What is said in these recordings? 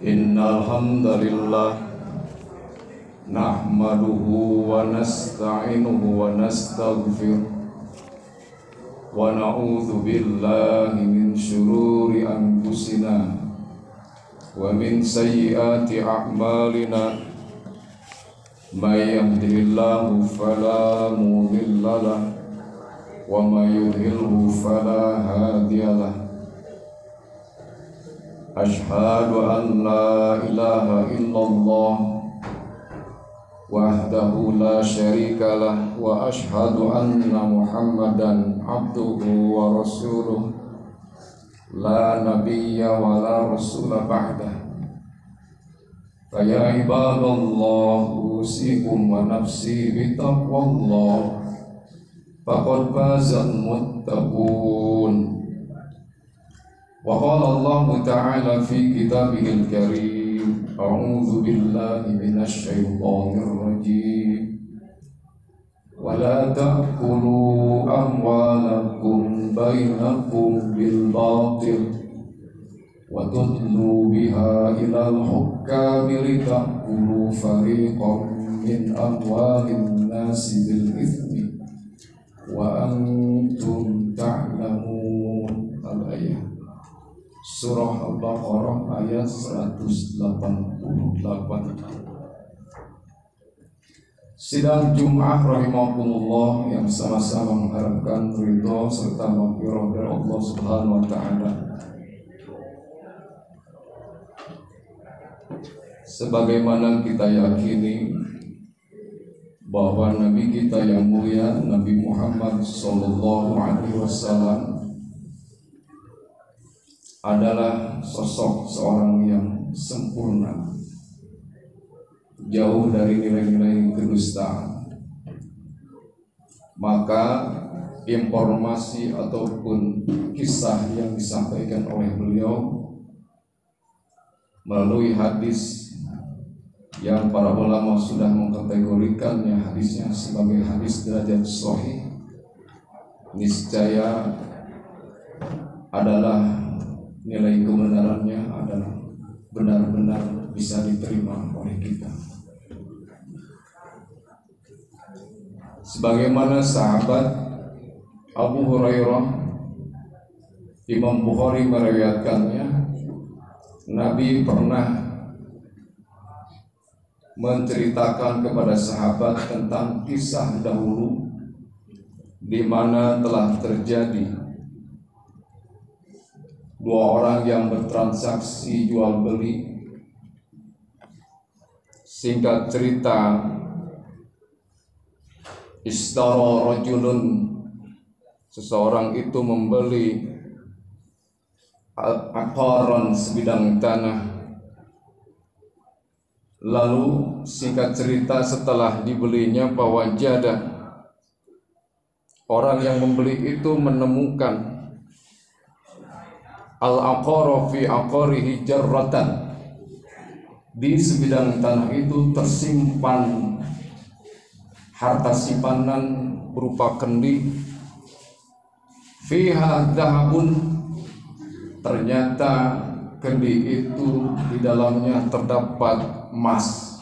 Innal hamdalillah nahmaduhu wa nasta'inuhu wa nastaghfiruh wa na'udzu billahi min shururi anfusina wa min sayyiati a'malina. May yahdihillahu fala mudilla lahu wa may yudlilhu fala hadiya lahu. Ashhadu an la ilaha illallah wahdahu la syarika lah wa ashhadu anna Muhammadan abduhu wa rasuluh la nabiyya wa la rasula ba'dah. Fa ya ibadallah usikum wa nafsi bi taqwallah faqad fazal muttaqun. Wa qala Allah ta'ala fi kitabihil karim, a'udzu billahi minasy syaithanir rajim. Wa la ta'kulu amwalakum bainakum bil batil wa tudlu biha ilal hukami litakulu fariqan min amwalin nasi bil ithmi wa antum ta'lamun. Al-ayat Surah Al-Baqarah ayat 188. Sidang Jum'ah rahimakumullah yang sama-sama mengharapkan ridho serta maghfirah dari Allah Subhanahu wa taala. Sebagaimana kita yakini bahwa Nabi kita yang mulia Nabi Muhammad sallallahu alaihi wasallam adalah sosok seorang yang sempurna, jauh dari nilai-nilai kedustaan. Maka informasi ataupun kisah yang disampaikan oleh beliau melalui hadis yang para ulama sudah mengkategorikannya hadisnya sebagai hadis derajat sahih, niscaya adalah nilai kebenarannya adalah benar-benar bisa diterima oleh kita. Sebagaimana sahabat Abu Hurairah, Imam Bukhari meriwayatkannya, Nabi pernah menceritakan kepada sahabat tentang kisah dahulu di mana telah terjadi dua orang yang bertransaksi jual beli. Singkat cerita, ishtara rajulun, seseorang itu membeli aqaran, sebidang tanah. Lalu singkat cerita setelah dibelinya, fawajada, orang yang membeli itu menemukan al-aqara fi aqarihi jarratan, di sebidang tanah itu tersimpan harta simpanan berupa kendi. Fiha dhahabun, ternyata kendi itu di dalamnya terdapat emas.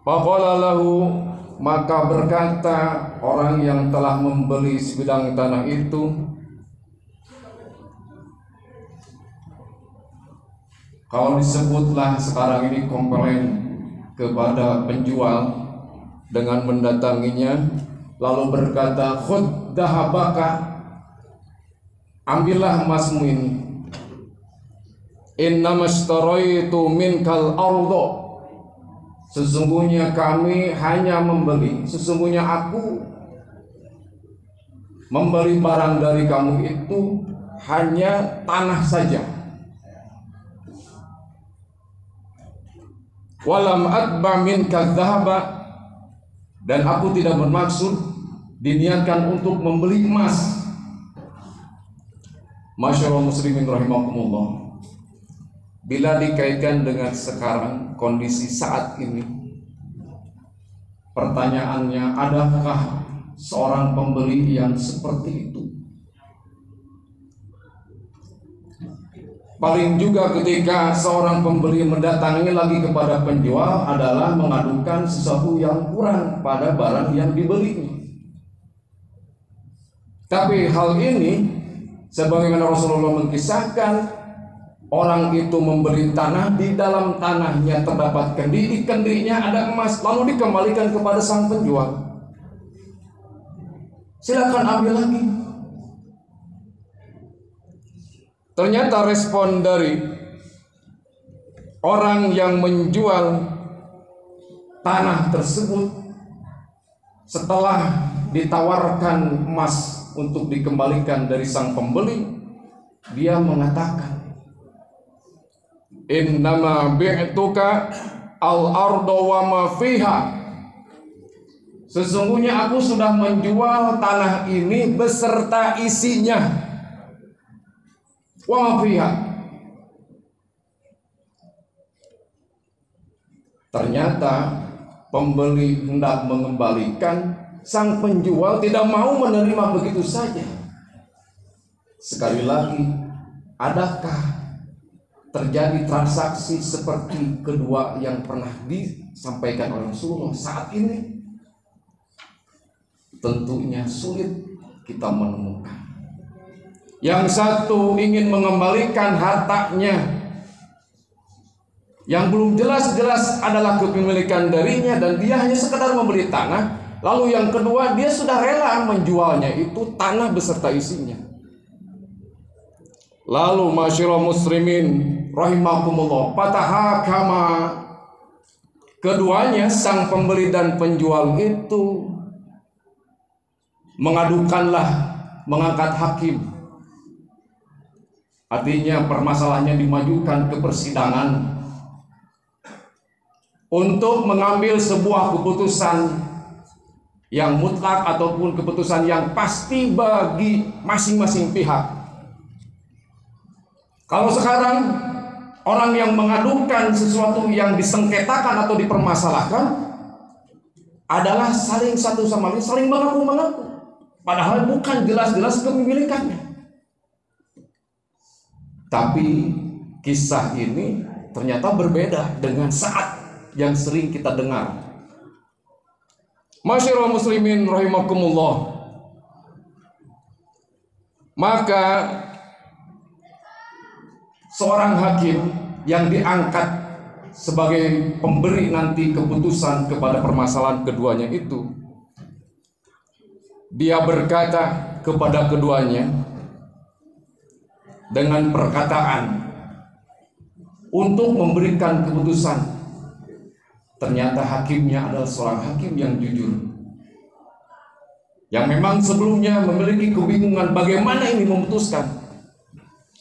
Faqala lahu, maka berkata orang yang telah membeli sebidang tanah itu, kalau disebutlah sekarang ini komplain kepada penjual dengan mendatanginya, lalu berkata, khud dahabaka, ambillah emasmu ini. Innamastaraitu minkal ardo, sesungguhnya kami hanya membeli, sesungguhnya aku membeli barang dari kamu itu hanya tanah saja. Walam atba minka dhahaba, dan aku tidak bermaksud diniatkan untuk membeli emas. Masyaallah muslimin rahimakumullah. Bila dikaitkan dengan sekarang kondisi saat ini, pertanyaannya, adakah seorang pembeli yang seperti itu? Paling juga ketika seorang pembeli mendatangi lagi kepada penjual adalah mengadukan sesuatu yang kurang pada barang yang dibeli. Tapi hal ini sebagaimana Rasulullah mengisahkan, orang itu membeli tanah, di dalam tanahnya terdapat kendi, di kendinya ada emas, lalu dikembalikan kepada sang penjual. Silakan ambil lagi. Ternyata respon dari orang yang menjual tanah tersebut setelah ditawarkan emas untuk dikembalikan dari sang pembeli, dia mengatakan, innama bi'tuka al-ardo wa ma fiha. Sesungguhnya aku sudah menjual tanah ini beserta isinya. Wa ma fiha. Ternyata pembeli hendak mengembalikan, sang penjual tidak mau menerima begitu saja. Sekali lagi, adakah terjadi transaksi seperti kedua yang pernah disampaikan oleh Rasulullah saat ini? Tentunya sulit kita menemukan. Yang satu ingin mengembalikan hartanya yang belum jelas-jelas adalah kepemilikan darinya dan dia hanya sekedar membeli tanah. Lalu yang kedua, dia sudah rela menjualnya itu tanah beserta isinya. Lalu masyarakat muslimin rahimakumullah, fatahakama, keduanya sang pembeli dan penjual itu mengadukanlah, mengangkat hakim. Artinya permasalahannya dimajukan ke persidangan untuk mengambil sebuah keputusan yang mutlak ataupun keputusan yang pasti bagi masing-masing pihak. Kalau sekarang orang yang mengadukan sesuatu yang disengketakan atau dipermasalahkan adalah saling satu sama lain, saling mengaku-mengaku, padahal bukan jelas-jelas kepemilikannya. Tapi kisah ini ternyata berbeda dengan saat yang sering kita dengar. Masyarakat muslimin rahimakumullah, maka seorang hakim yang diangkat sebagai pemberi nanti keputusan kepada permasalahan keduanya itu, dia berkata kepada keduanya dengan perkataan untuk memberikan keputusan. Ternyata hakimnya adalah seorang hakim yang jujur, yang memang sebelumnya memiliki kebingungan bagaimana ini memutuskan.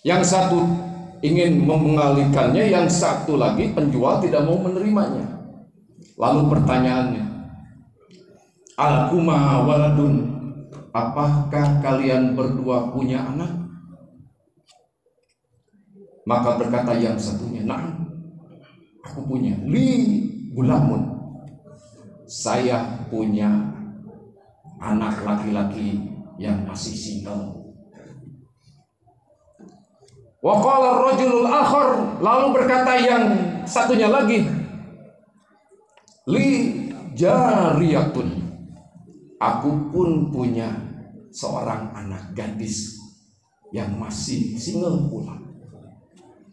Yang satu ingin mengalihkannya, yang satu lagi penjual tidak mau menerimanya. Lalu pertanyaannya, alakuma waladun, apakah kalian berdua punya anak? Maka berkata yang satunya, nah, aku punya. Li gulamun, saya punya anak laki-laki yang masih single. Wa qala ar-rajulul akhar, lalu berkata yang satunya lagi, li jariyatun, aku pun punya seorang anak gadis yang masih single pula.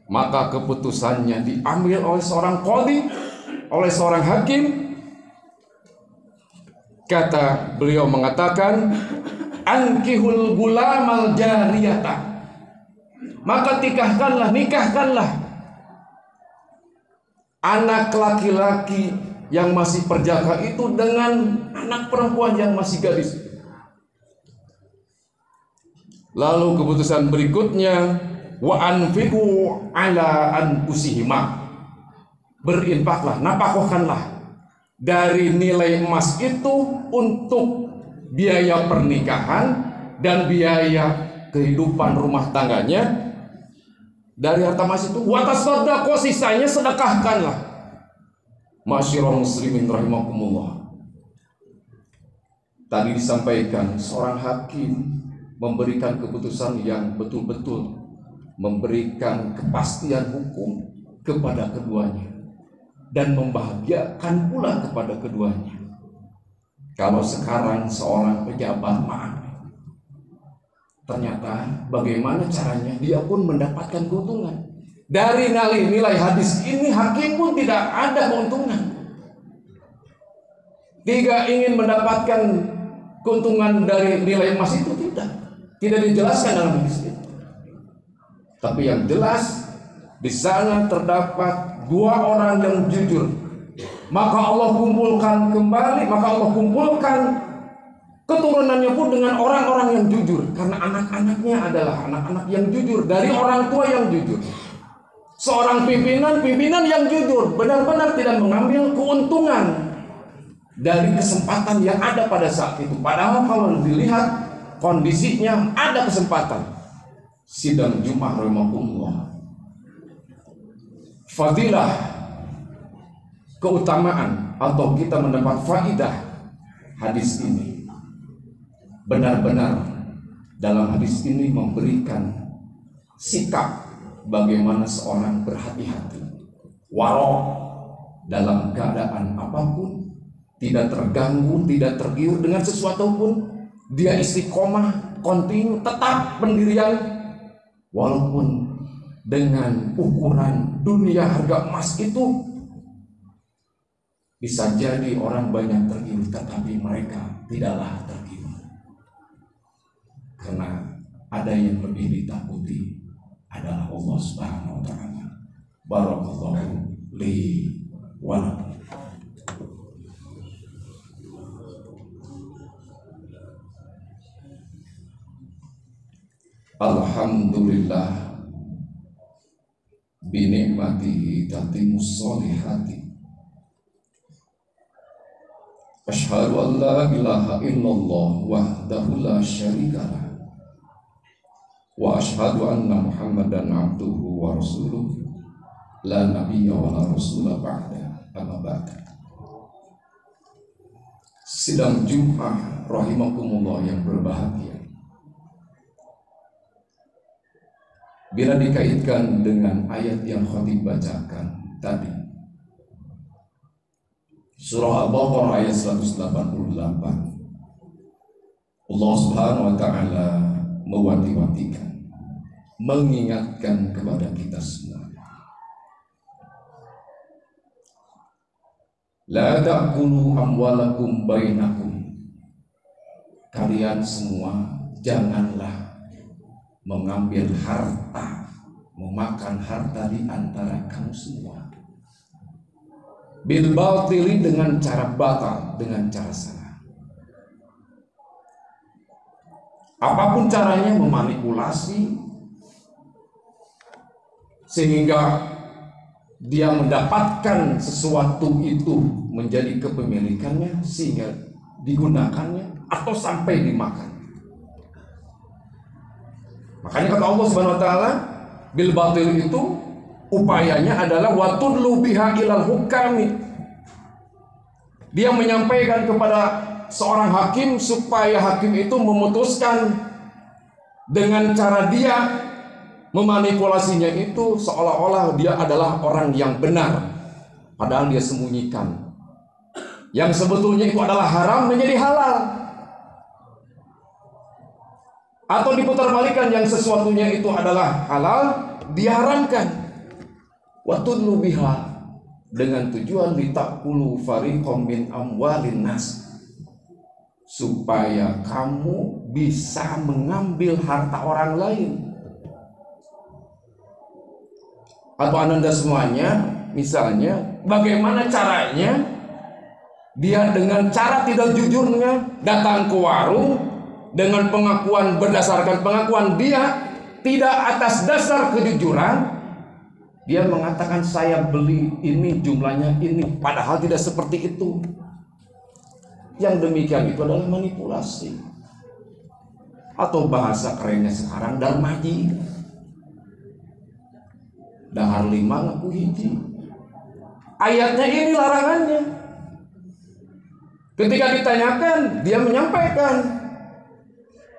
Maka keputusannya diambil oleh seorang qadhi, oleh seorang hakim. Kata beliau mengatakan, ankihul gulamal jariyata, maka nikahkanlah anak laki-laki yang masih perjaka itu dengan anak perempuan yang masih gadis. Lalu keputusan berikutnya, wa anfiqu ala anfusihima, berinfaklah, nafkahkanlah dari nilai emas itu untuk biaya pernikahan dan biaya kehidupan rumah tangganya. Dari harta emas itu watasaddaqo, sisanya sedekahkanlah. Masyarul muslimin rahimakumullah. Tadi disampaikan seorang hakim memberikan keputusan yang betul-betul memberikan kepastian hukum kepada keduanya dan membahagiakan pula kepada keduanya. Kalau sekarang seorang pejabat, maaf, ternyata bagaimana caranya dia pun mendapatkan keuntungan. Dari nilai hadis ini hakim pun tidak ada keuntungan. Tidak ingin mendapatkan keuntungan dari nilai emas itu, tidak dijelaskan dalam hadis itu. Tapi yang jelas di sana terdapat dua orang yang jujur. Maka Allah kumpulkan kembali, maka Allah kumpulkan keturunannya pun dengan orang-orang yang jujur, karena anak-anaknya adalah anak-anak yang jujur dari orang tua yang jujur. Seorang pimpinan yang jujur, benar-benar tidak mengambil keuntungan dari kesempatan yang ada pada saat itu. Padahal kalau dilihat kondisinya ada kesempatan. Sidang Jumat rahimahullah, fadilah, keutamaan atau kita mendapat faidah hadis ini. Benar-benar dalam hadis ini memberikan sikap bagaimana seorang berhati-hati, warok dalam keadaan apapun, tidak terganggu, tidak tergiur dengan sesuatu pun. Dia istiqomah, kontinu, tetap pendirian, walaupun dengan ukuran dunia harga emas itu bisa jadi orang banyak tergiur, tetapi mereka tidaklah tergiur, karena ada yang lebih ditakuti adalah Allah Subhanahu wa taala. Barakallahu li wa lakum. Alhamdulillah bi ni'matihi tatimmus sholihati. Asyhadu an la ilaha illallah wahdahu la syarikalah wa asyhadu anna Muhammadan abduhu wa rasuluh la nabiyya wa la rasula ba'da. Amma ba'd. Sidang Jumat rahimakumullah yang berbahagia, bila dikaitkan dengan ayat yang khatib bacakan tadi, surah Al-Baqarah ayat 188, Allah Subhanahu wa taala mewanti-wantikan, mengingatkan kepada kita semua, la ta'kulu amwalakum bainakum, kalian semua janganlah mengambil harta, memakan harta di antara kamu semua, bil batili, dengan cara batal, dengan cara salah. Apapun caranya, memanipulasi sehingga dia mendapatkan sesuatu itu menjadi kepemilikannya, sehingga digunakannya atau sampai dimakan. Makanya kata Allah Subhanahu wa taala, bil batil itu upayanya adalah watudlu biha ilal hukami. Dia menyampaikan kepada seorang hakim supaya hakim itu memutuskan dengan cara dia memanipulasinya itu seolah-olah dia adalah orang yang benar, padahal dia sembunyikan yang sebetulnya itu adalah haram menjadi halal. Atau diputar-balikan, yang sesuatunya itu adalah halal diharamkan. Watudlu biha, dengan tujuan litakulu fariqom min amwalin nas, supaya kamu bisa mengambil harta orang lain. Atau ananda semuanya, misalnya bagaimana caranya dia dengan cara tidak jujurnya datang ke warung dengan pengakuan, berdasarkan pengakuan dia tidak atas dasar kejujuran, dia mengatakan saya beli ini jumlahnya ini, padahal tidak seperti itu. Yang demikian itu adalah manipulasi, atau bahasa kerennya sekarang darmaji, dahar lima ngaku hiji. Ayatnya ini larangannya. Ketika ditanyakan, dia menyampaikan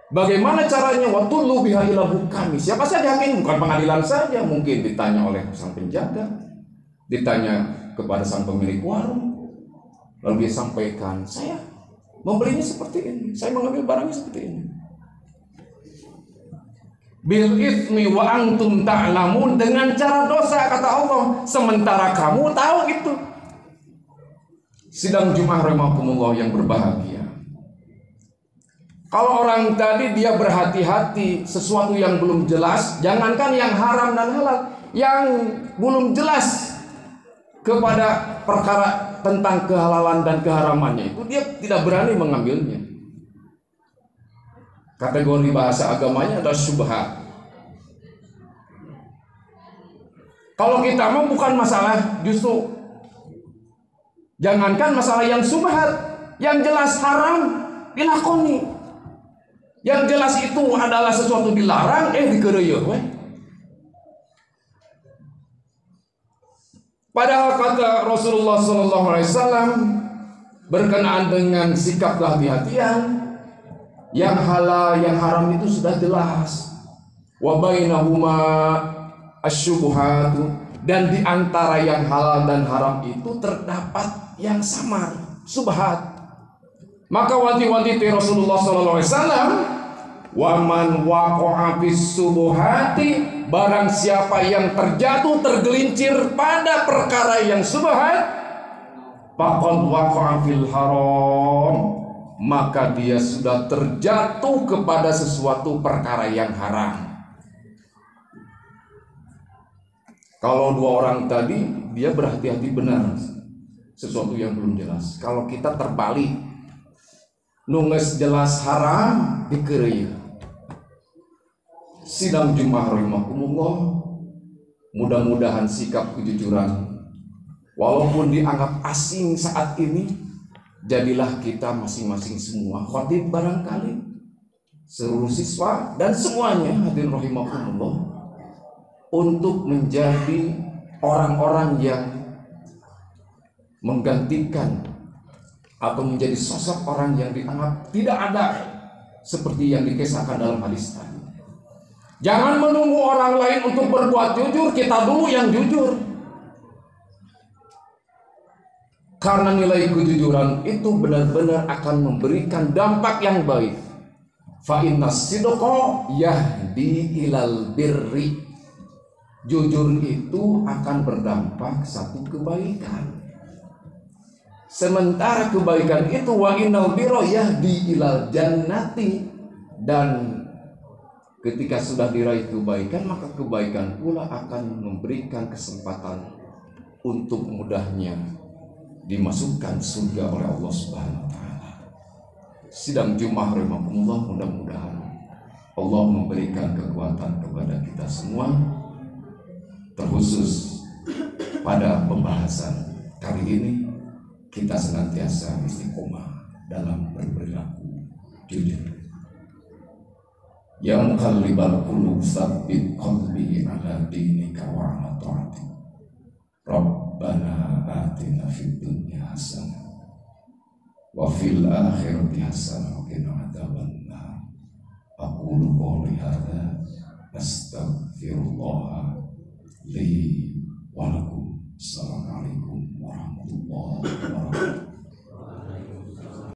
Bagaimana caranya? Watullu biha ila hukami. Siapa saja hakim, bukan pengadilan saja. Mungkin ditanya oleh sang penjaga, ditanya kepada sang pemilik warung, lalu dia sampaikan, saya membelinya seperti ini, saya mengambil barangnya seperti ini. Bil itsmi wa antum ta'lamun, dengan cara dosa, kata Allah, sementara kamu tahu itu. Sidang Jumat rahimakumullah yang berbahagia. Kalau orang tadi dia berhati-hati sesuatu yang belum jelas, jangankan yang haram dan halal, yang belum jelas kepada perkara tentang kehalalan dan keharamannya itu dia tidak berani mengambilnya. Kategori bahasa agamanya adalah syubhat. Kalau kita mau bukan masalah, justru jangankan masalah yang syubhat, yang jelas haram dilakoni. Yang jelas itu adalah sesuatu dilarang, dikeroyok weh. Padahal kata Rasulullah SAW berkenaan dengan sikap kehati-hatian, yang halal, yang haram itu sudah jelas. Wa bainahuma asyubuhatu, dan di antara yang halal dan haram itu terdapat yang samar, subhat. Maka wanti-wanti Rasulullah SAW, wa man waqa'a fis subuhati, barang siapa yang terjatuh tergelincir pada perkara yang subhat, faqad waqa'a fil haram, maka dia sudah terjatuh kepada sesuatu perkara yang haram. Kalau dua orang tadi dia berhati-hati benar sesuatu yang belum jelas. Kalau kita terbalik, nunges jelas haram dikeroyok. Sidang Jumat rahimakumullah, mudah-mudahan sikap kejujuran walaupun dianggap asing saat ini, jadilah kita masing-masing semua, khatib barangkali, seluruh siswa dan semuanya hadirin rahimakumullah, untuk menjadi orang-orang yang menggantikan atau menjadi sosok orang yang dianggap tidak ada seperti yang dikisahkan dalam hadis tadi. Jangan menunggu orang lain untuk berbuat jujur, kita dulu yang jujur. Karena nilai kejujuran itu benar-benar akan memberikan dampak yang baik. Fa innas sidqa yahdi ilal birri. Jujur itu akan berdampak satu kebaikan. Sementara kebaikan itu wa innal birra yahdi ilal jannati, dan ketika sudah diraih kebaikan, maka kebaikan pula akan memberikan kesempatan untuk mudahnya dimasukkan surga oleh Allah Subhanahu wa taala. Sidang Jumat rahimakumullah, mudah-mudahan Allah memberikan kekuatan kepada kita semua, terkhusus pada pembahasan kali ini kita senantiasa istiqomah dalam berperilaku jujur. Ya muqallibal qulub tsabbit qalbi ala dinika wa ala ta'atik. Rabbana atina fid dunya hasanah wa fil akhirati hasanah wa qina adzabannar. Aqulu qouli hadza astaghfirullah li